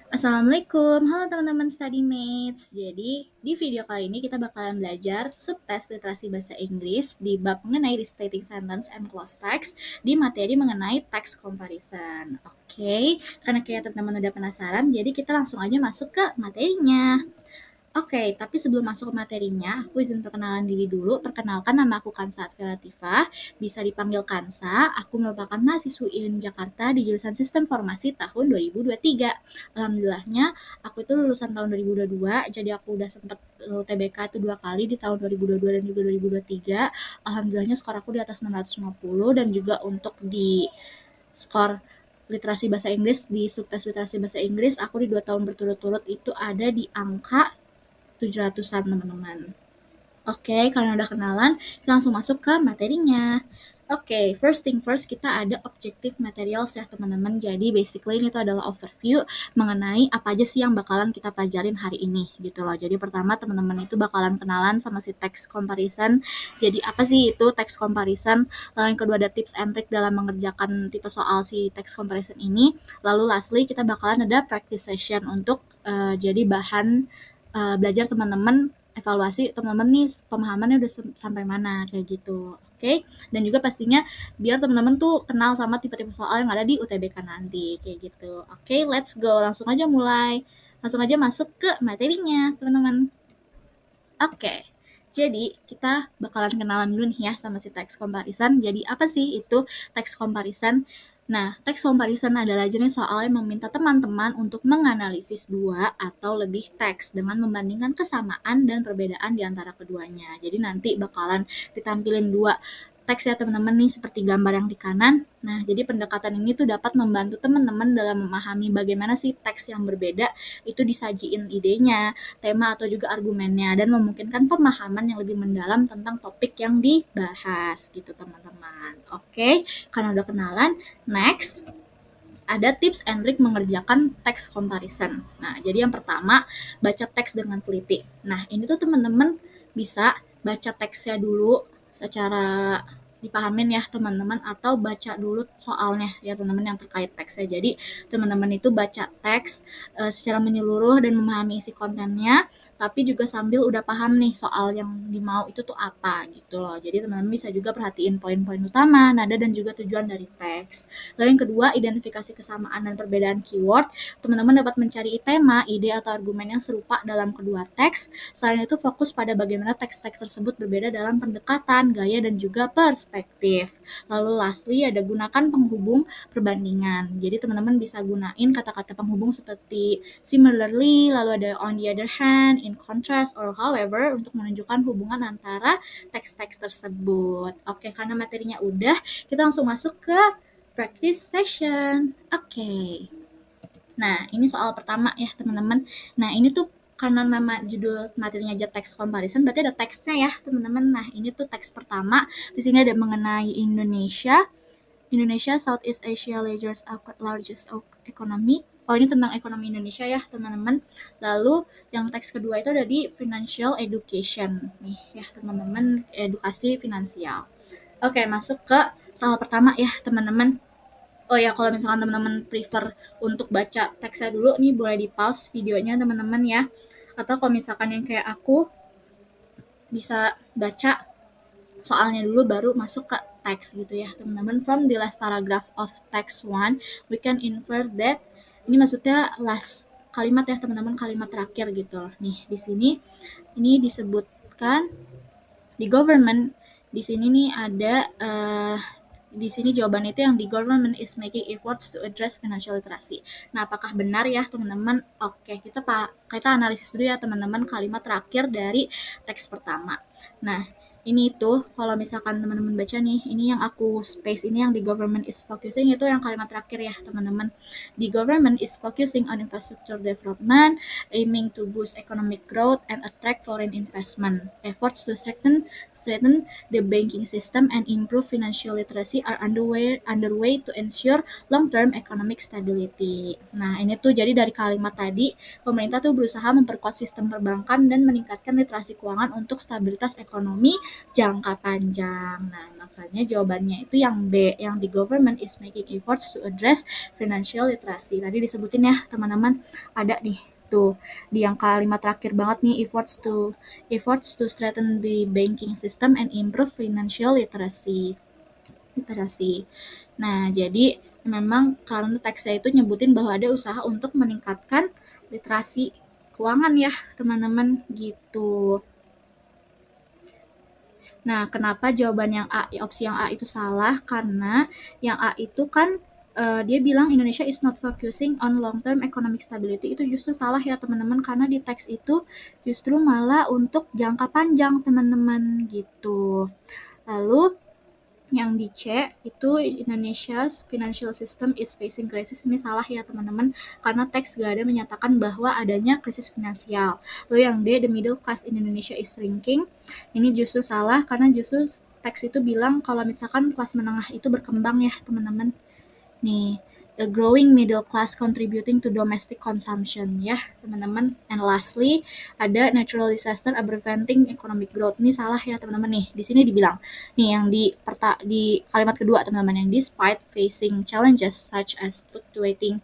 Assalamualaikum, halo teman-teman study mates. Jadi di video kali ini kita bakalan belajar subtes literasi bahasa Inggris di bab mengenai restating sentence and clause text di materi mengenai text comparison. Oke, karena kayak teman-teman udah penasaran, jadi kita langsung aja masuk ke materinya. Oke, tapi sebelum masuk ke materinya, aku izin perkenalan diri dulu. Perkenalkan, nama aku Kansa Latifah, bisa dipanggil Kansa. Aku merupakan mahasiswi UIN Jakarta di jurusan Sistem Informasi tahun 2023. Alhamdulillahnya, aku itu lulusan tahun 2022, jadi aku udah sempat UTBK itu 2 kali di tahun 2022 dan juga 2023. Alhamdulillahnya skor aku di atas 650 dan juga untuk di skor literasi bahasa Inggris di subtes literasi bahasa Inggris aku di 2 tahun berturut-turut itu ada di angka 700-an teman-teman. Oke, karena udah kenalan, kita langsung masuk ke materinya. Oke, first thing first, kita ada objective materials ya teman-teman. Jadi basically ini tuh adalah overview mengenai apa aja sih yang bakalan kita pelajarin hari ini gitu loh. Jadi pertama teman-teman itu bakalan kenalan sama si text comparison. Jadi apa sih itu text comparison? Lalu yang kedua ada tips and trick dalam mengerjakan tipe soal si text comparison ini. Lalu lastly kita bakalan ada practice session untuk jadi bahan belajar teman-teman, evaluasi teman-teman nih pemahamannya udah sampai mana kayak gitu. Oke, dan juga pastinya biar teman-teman tuh kenal sama tipe-tipe soal yang ada di UTBK nanti kayak gitu. Oke, let's go. Langsung aja mulai. Langsung aja masuk ke materinya, teman-teman. Oke. Jadi, kita bakalan kenalan dulu nih ya sama si text comparison. Jadi, apa sih itu text comparison? Nah, text comparison adalah jenis soal yang meminta teman-teman untuk menganalisis dua atau lebih teks dengan membandingkan kesamaan dan perbedaan di antara keduanya. Jadi nanti bakalan ditampilin dua teks ya teman-teman nih seperti gambar yang di kanan. Nah, jadi pendekatan ini tuh dapat membantu teman-teman dalam memahami bagaimana sih teks yang berbeda itu disajiin idenya, tema atau juga argumennya dan memungkinkan pemahaman yang lebih mendalam tentang topik yang dibahas gitu teman-teman. Oke, karena udah kenalan, next ada tips and trick mengerjakan text comparison. Nah, jadi yang pertama, baca teks dengan teliti. Nah, ini tuh teman-teman bisa baca teksnya dulu secara dipahamin ya teman-teman atau baca dulu soalnya ya teman-teman yang terkait teksnya. Jadi teman-teman itu baca teks secara menyeluruh dan memahami isi kontennya, tapi juga sambil udah paham nih soal yang dimau itu tuh apa gitu loh. Jadi teman-teman bisa juga perhatiin poin-poin utama, nada dan juga tujuan dari teks. Lalu yang kedua, identifikasi kesamaan dan perbedaan keyword. Teman-teman dapat mencari tema, ide atau argumen yang serupa dalam kedua teks. Selain itu fokus pada bagaimana teks-teks tersebut berbeda dalam pendekatan, gaya dan juga perspektif. Lalu lastly ada gunakan penghubung perbandingan. Jadi teman-teman bisa gunain kata-kata penghubung seperti similarly, lalu ada on the other hand, in contrast, or however untuk menunjukkan hubungan antara teks-teks tersebut. Oke, karena materinya udah, kita langsung masuk ke practice session. Oke. Nah, ini soal pertama ya, teman-teman. Nah, ini tuh karena nama judul materinya aja text comparison, berarti ada teksnya ya, teman-teman. Nah, ini tuh teks pertama. Di sini ada mengenai Indonesia. Indonesia, Southeast Asia largest economy. Oh, ini tentang ekonomi Indonesia ya, teman-teman. Lalu yang teks kedua itu ada di financial education. Nih ya, teman-teman, edukasi finansial. Oke, masuk ke soal pertama ya, teman-teman. Oh ya, kalau misalkan teman-teman prefer untuk baca teksnya dulu, nih boleh di pause videonya teman-teman ya. Atau kalau misalkan yang kayak aku, bisa baca soalnya dulu baru masuk ke teks gitu ya teman-teman. From the last paragraph of text 1, we can infer that, ini maksudnya last kalimat ya teman-teman, kalimat terakhir gitu. Nih di sini ini disebutkan di government, di sini nih ada di sini jawaban itu yang the government is making efforts to address financial literacy. Nah, apakah benar ya teman-teman? Oke, kita analisis dulu ya teman-teman kalimat terakhir dari teks pertama. Nah, ini tuh kalau misalkan teman-teman baca nih, ini yang aku space ini yang the government is focusing itu yang kalimat terakhir ya teman-teman. The government is focusing on infrastructure development, aiming to boost economic growth and attract foreign investment. Efforts to strengthen the banking system and improve financial literacy are underway to ensure long-term economic stability. Nah, ini tuh jadi dari kalimat tadi, pemerintah tuh berusaha memperkuat sistem perbankan dan meningkatkan literasi keuangan untuk stabilitas ekonomi jangka panjang. Nah, makanya jawabannya itu yang B, yang the government is making efforts to address financial literacy. Tadi disebutin ya teman-teman, ada nih tuh di yang kalimat terakhir banget nih, efforts to strengthen the banking system and improve financial literacy. Nah, jadi memang karena teksnya itu nyebutin bahwa ada usaha untuk meningkatkan literasi keuangan ya, teman-teman, gitu. Nah, kenapa jawaban yang A, opsi yang A itu salah? Karena yang A itu kan dia bilang Indonesia is not focusing on long-term economic stability. Itu justru salah ya teman-teman, karena di teks itu justru malah untuk jangka panjang teman-teman gitu. Lalu yang di C itu Indonesia's financial system is facing crisis. Ini salah ya teman-teman, karena teks gak ada menyatakan bahwa adanya krisis finansial. Lalu yang D, the middle class in Indonesia is shrinking. Ini justru salah, karena justru teks itu bilang kalau misalkan kelas menengah itu berkembang ya teman-teman. Nih, a growing middle class contributing to domestic consumption ya teman-teman. And lastly, ada natural disaster are preventing economic growth. Ini salah ya teman-teman nih. Di sini dibilang nih yang di kalimat kedua teman-teman, yang despite facing challenges such as fluctuating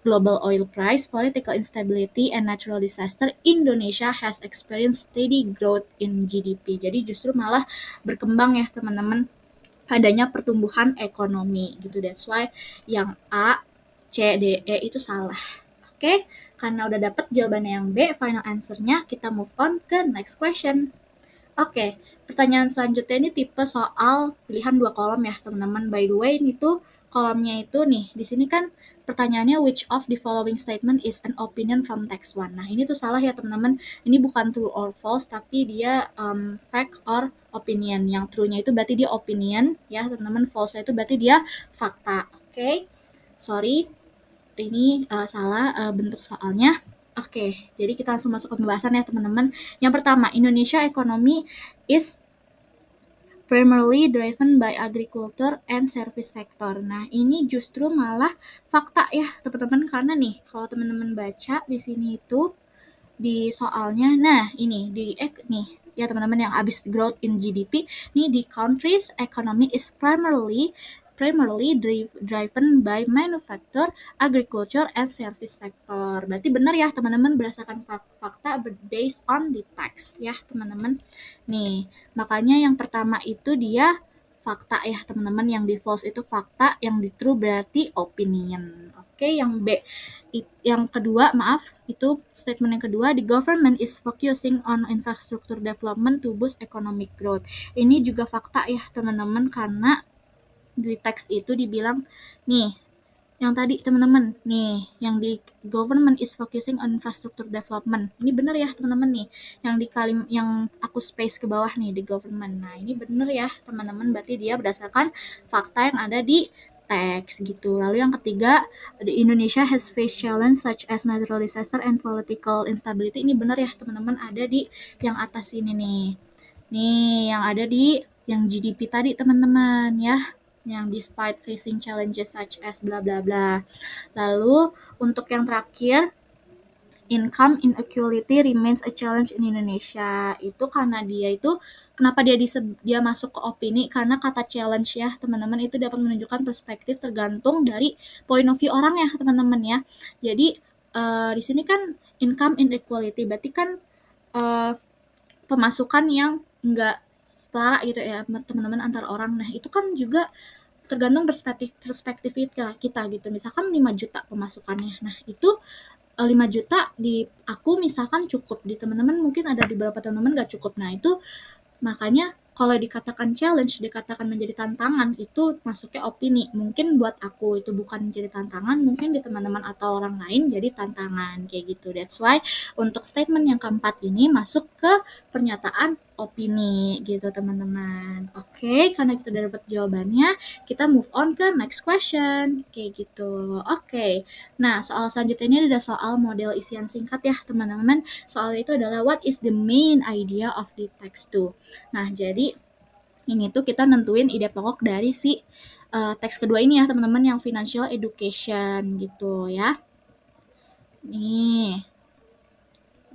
global oil price, political instability, and natural disaster, Indonesia has experienced steady growth in GDP. Jadi justru malah berkembang ya teman-teman, adanya pertumbuhan ekonomi gitu. That's why yang A, C, D, E itu salah. Oke, karena udah dapet jawabannya yang B, final answer-nya, kita move on ke next question. Oke, pertanyaan selanjutnya ini tipe soal pilihan 2 kolom ya teman-teman. By the way, ini tuh kolomnya itu nih, di sini kan pertanyaannya which of the following statement is an opinion from text 1. Nah, ini tuh salah ya teman-teman. Ini bukan true or false, tapi dia fact or opinion. Yang true-nya itu berarti dia opinion ya teman-teman, false-nya itu berarti dia fakta. Oke, sorry, ini salah bentuk soalnya. Oke, jadi kita langsung masuk ke pembahasan ya teman-teman. Yang pertama, Indonesia economy is primarily driven by agriculture and service sector. Nah, ini justru malah fakta ya teman-teman, karena nih kalau teman-teman baca di sini itu di soalnya, nah ini nih ya teman-teman, yang abis growth in GDP, nih the country's economy is primarily driven by manufacture, agriculture, and service sector. Berarti benar ya teman-teman, berdasarkan fakta based on the text ya teman-teman. Nih, makanya yang pertama itu dia fakta ya teman-teman, yang di false itu fakta, yang di true berarti opinion. Oke, yang B, yang kedua, maaf, itu statement yang kedua, the government is focusing on infrastructure development to boost economic growth. Ini juga fakta ya teman-teman, karena di teks itu dibilang nih, yang tadi teman-teman nih, yang di government is focusing on infrastructure development, ini bener ya teman-teman nih, yang aku space ke bawah nih, di government. Nah, ini bener ya teman-teman, berarti dia berdasarkan fakta yang ada di teks gitu. Lalu yang ketiga, the Indonesia has faced challenge such as natural disaster and political instability. Ini bener ya teman-teman, ada di yang atas ini nih yang ada di yang GDP tadi teman-teman ya, yang despite facing challenges such as bla bla bla. Lalu untuk yang terakhir, income inequality remains a challenge in Indonesia. Itu karena dia itu, kenapa dia masuk ke opini, karena kata challenge ya teman-teman itu dapat menunjukkan perspektif tergantung dari point of view orang ya teman-teman ya. Jadi di sini kan income inequality berarti kan pemasukan yang enggak setara gitu ya teman-teman antar orang. Nah, itu kan juga tergantung perspektif kita gitu. Misalkan 5 juta pemasukannya. Nah, itu 5 juta di aku misalkan cukup, di teman-teman mungkin ada di beberapa teman-teman gak cukup. Nah, itu makanya kalau dikatakan challenge, dikatakan menjadi tantangan, itu masuknya opini. Mungkin buat aku itu bukan menjadi tantangan, mungkin di teman-teman atau orang lain jadi tantangan, kayak gitu. That's why untuk statement yang keempat ini masuk ke pernyataan opini gitu teman-teman. Oke, karena kita udah dapat jawabannya, kita move on ke next question, kayak gitu. Oke, nah soal selanjutnya ini ada soal model isian singkat ya teman-teman. Soal itu adalah what is the main idea of the text too. Nah, jadi ini tuh kita nentuin ide pokok dari si teks kedua ini ya teman-teman, yang financial education gitu ya. Nih.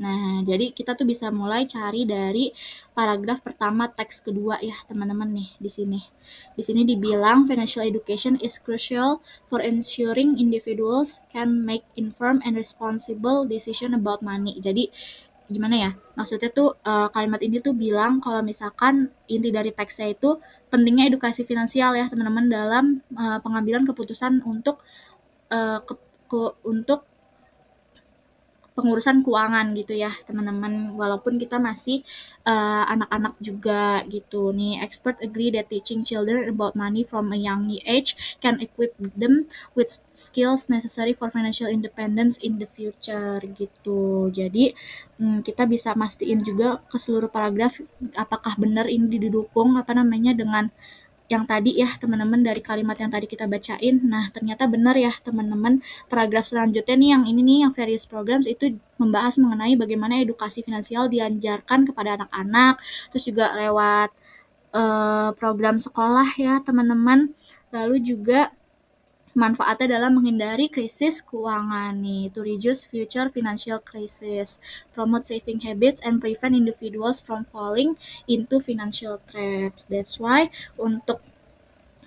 Nah, jadi kita tuh bisa mulai cari dari paragraf pertama teks kedua ya, teman-teman nih di sini. Di sini dibilang financial education is crucial for ensuring individuals can make informed and responsible decision about money. Jadi gimana ya? Maksudnya tuh kalimat ini tuh bilang kalau misalkan inti dari teksnya itu pentingnya edukasi finansial ya, teman-teman dalam pengambilan keputusan untuk untuk pengurusan keuangan gitu ya teman-teman, walaupun kita masih anak-anak juga gitu nih. Expert agree that teaching children about money from a young age can equip them with skills necessary for financial independence in the future gitu. Jadi kita bisa mastiin juga ke seluruh paragraf apakah benar ini didukung dengan yang tadi ya teman-teman, dari kalimat yang tadi kita bacain. Nah, ternyata benar ya teman-teman, paragraf selanjutnya nih yang ini nih, yang various programs itu membahas mengenai bagaimana edukasi finansial diajarkan kepada anak-anak, terus juga lewat program sekolah ya teman-teman. Lalu juga manfaatnya dalam menghindari krisis keuangan nih, to reduce future financial crisis, promote saving habits, and prevent individuals from falling into financial traps. That's why untuk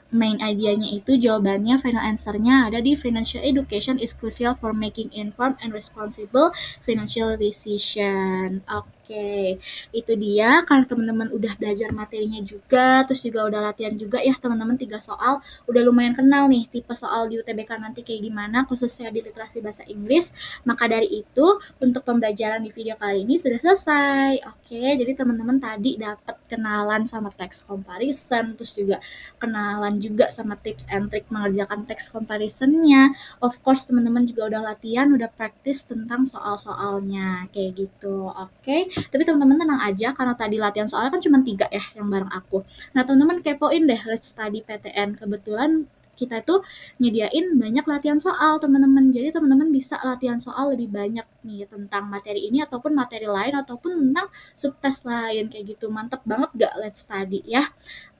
main idenya itu jawabannya, final answer-nya ada di financial education is crucial for making informed and responsible financial decision. Oke, itu dia. Karena teman-teman udah belajar materinya juga, terus juga udah latihan juga ya teman-teman 3 soal, udah lumayan kenal nih tipe soal di UTBK nanti kayak gimana, khususnya di literasi bahasa Inggris. Maka dari itu, untuk pembelajaran di video kali ini sudah selesai. Oke, jadi teman-teman tadi dapat kenalan sama teks comparison, terus juga kenalan juga sama tips and trick mengerjakan teks comparisonnya. Of course teman-teman juga udah latihan, udah practice tentang soal-soalnya kayak gitu. Oke, tapi teman-teman tenang aja karena tadi latihan soalnya kan cuma 3 ya yang bareng aku. Nah teman-teman kepoin deh Let's Study PTN, kebetulan kita itu nyediain banyak latihan soal teman-teman, jadi teman-teman bisa latihan soal lebih banyak nih tentang materi ini ataupun materi lain ataupun tentang subtes lain kayak gitu. Mantep banget gak Let's Study ya.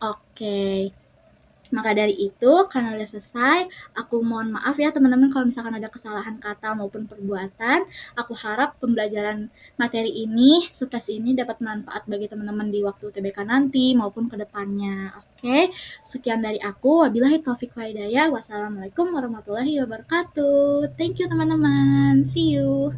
Oke. Maka dari itu, karena udah selesai, aku mohon maaf ya teman-teman kalau misalkan ada kesalahan kata maupun perbuatan. Aku harap pembelajaran materi ini, subtes ini dapat manfaat bagi teman-teman di waktu UTBK nanti maupun ke depannya. Oke, sekian dari aku. Wabillahi taufik wa hidayah. Wassalamualaikum warahmatullahi wabarakatuh. Thank you teman-teman. See you.